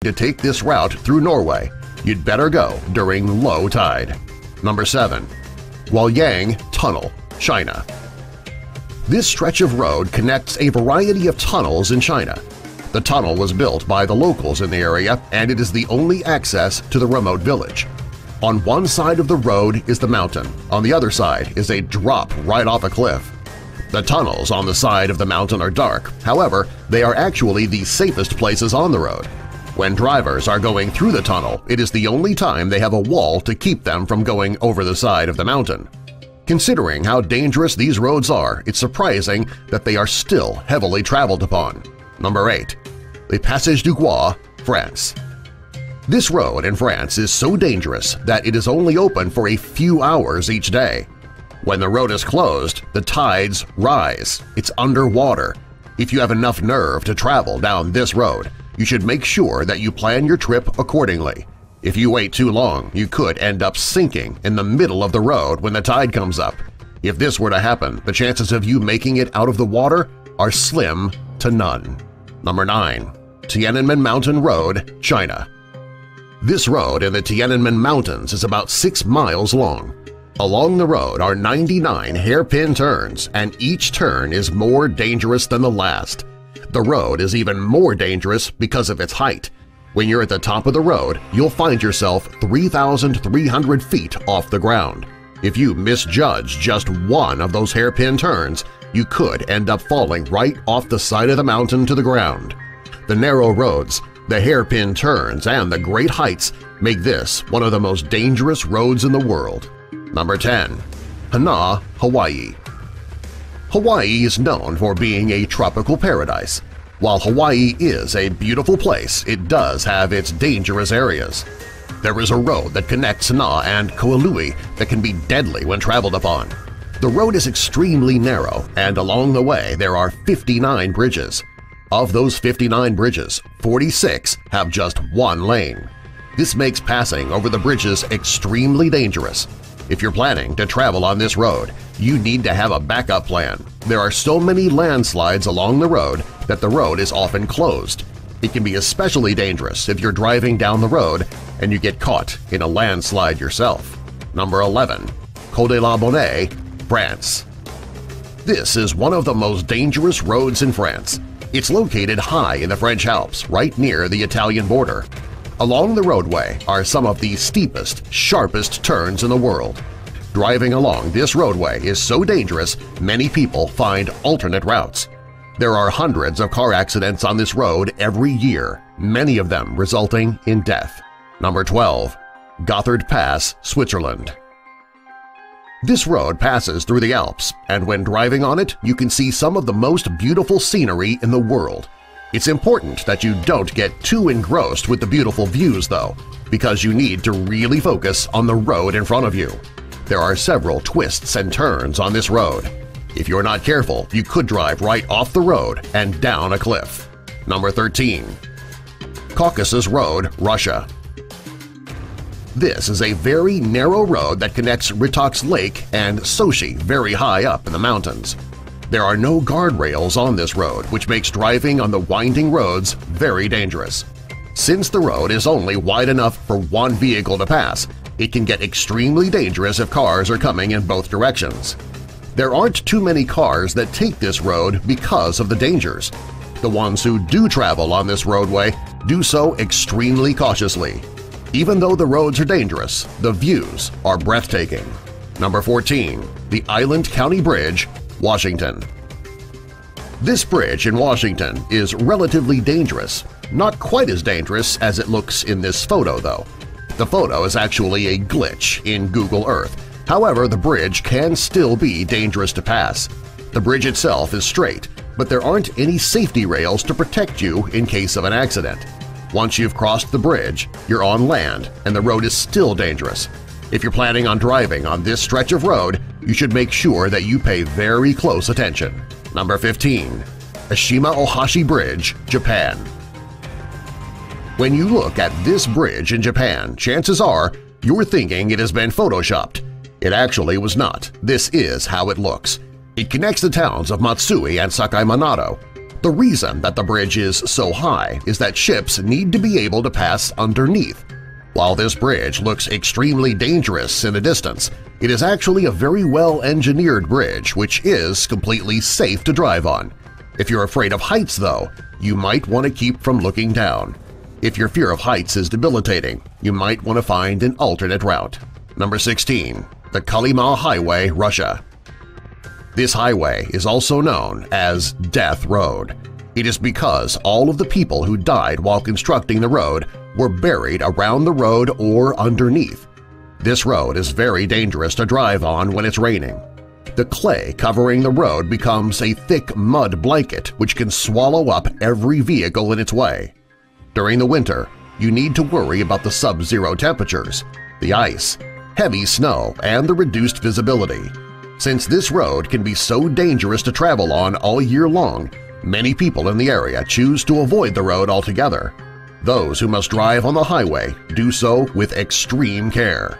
to take this route through Norway, you'd better go during low tide. Number 7. Huaiyang Tunnel, China. This stretch of road connects a variety of tunnels in China. The tunnel was built by the locals in the area, and it is the only access to the remote village. On one side of the road is the mountain, on the other side is a drop right off a cliff. The tunnels on the side of the mountain are dark, however, they are actually the safest places on the road. When drivers are going through the tunnel, it is the only time they have a wall to keep them from going over the side of the mountain. Considering how dangerous these roads are, it's surprising that they are still heavily traveled upon. Number 8. Le Passage du Gois, France. This road in France is so dangerous that it is only open for a few hours each day. When the road is closed, the tides rise. It's underwater. If you have enough nerve to travel down this road, you should make sure that you plan your trip accordingly. If you wait too long, you could end up sinking in the middle of the road when the tide comes up. If this were to happen, the chances of you making it out of the water are slim to none. Number 9. Tiananmen Mountain Road, China. This road in the Tiananmen Mountains is about 6 miles long. Along the road are 99 hairpin turns, and each turn is more dangerous than the last. The road is even more dangerous because of its height. When you're at the top of the road, you'll find yourself 3,300 feet off the ground. If you misjudge just one of those hairpin turns, you could end up falling right off the side of the mountain to the ground. The narrow roads, the hairpin turns, and the great heights make this one of the most dangerous roads in the world. Number 10. Hana, Hawaii. Hawaii is known for being a tropical paradise. While Hawaii is a beautiful place, it does have its dangerous areas. There is a road that connects Hana and Kauai that can be deadly when traveled upon. The road is extremely narrow, and along the way there are 59 bridges. Of those 59 bridges, 46 have just one lane. This makes passing over the bridges extremely dangerous. If you're planning to travel on this road, you need to have a backup plan. There are so many landslides along the road that the road is often closed. It can be especially dangerous if you're driving down the road and you get caught in a landslide yourself. Number 11. Col de la Bonne, France. This is one of the most dangerous roads in France. It's located high in the French Alps, right near the Italian border. Along the roadway are some of the steepest, sharpest turns in the world. Driving along this roadway is so dangerous many people find alternate routes. There are hundreds of car accidents on this road every year, many of them resulting in death. Number 12. Gotthard Pass, Switzerland. This road passes through the Alps, and when driving on it, you can see some of the most beautiful scenery in the world. It's important that you don't get too engrossed with the beautiful views, though, because you need to really focus on the road in front of you. There are several twists and turns on this road. If you're not careful, you could drive right off the road and down a cliff. Number 13. Caucasus Road, Russia. This is a very narrow road that connects Ritox Lake and Sochi very high up in the mountains. There are no guardrails on this road, which makes driving on the winding roads very dangerous. Since the road is only wide enough for one vehicle to pass, it can get extremely dangerous if cars are coming in both directions. There aren't too many cars that take this road because of the dangers. The ones who do travel on this roadway do so extremely cautiously. Even though the roads are dangerous, the views are breathtaking. Number 14. The Island County Bridge, Washington. This bridge in Washington is relatively dangerous, not quite as dangerous as it looks in this photo, though. The photo is actually a glitch in Google Earth. However, the bridge can still be dangerous to pass. The bridge itself is straight, but there aren't any safety rails to protect you in case of an accident. Once you've crossed the bridge, you're on land, and the road is still dangerous. If you're planning on driving on this stretch of road, you should make sure that you pay very close attention. Number 15. Ashima Ohashi Bridge, Japan. When you look at this bridge in Japan, chances are you're thinking it has been photoshopped. It actually was not. This is how it looks. It connects the towns of Matsui and Sakai Minato. The The reason that the bridge is so high is that ships need to be able to pass underneath. While this bridge looks extremely dangerous in the distance, it is actually a very well-engineered bridge which is completely safe to drive on. If you're afraid of heights, though, you might want to keep from looking down. If your fear of heights is debilitating, you might want to find an alternate route. Number 16. The Kolyma Highway, Russia. This highway is also known as Death Road. It is because all of the people who died while constructing the road were buried around the road or underneath. This road is very dangerous to drive on when it's raining. The clay covering the road becomes a thick mud blanket which can swallow up every vehicle in its way. During the winter, you need to worry about the sub-zero temperatures, the ice, heavy snow, and the reduced visibility. Since this road can be so dangerous to travel on all year long, many people in the area choose to avoid the road altogether. Those who must drive on the highway do so with extreme care.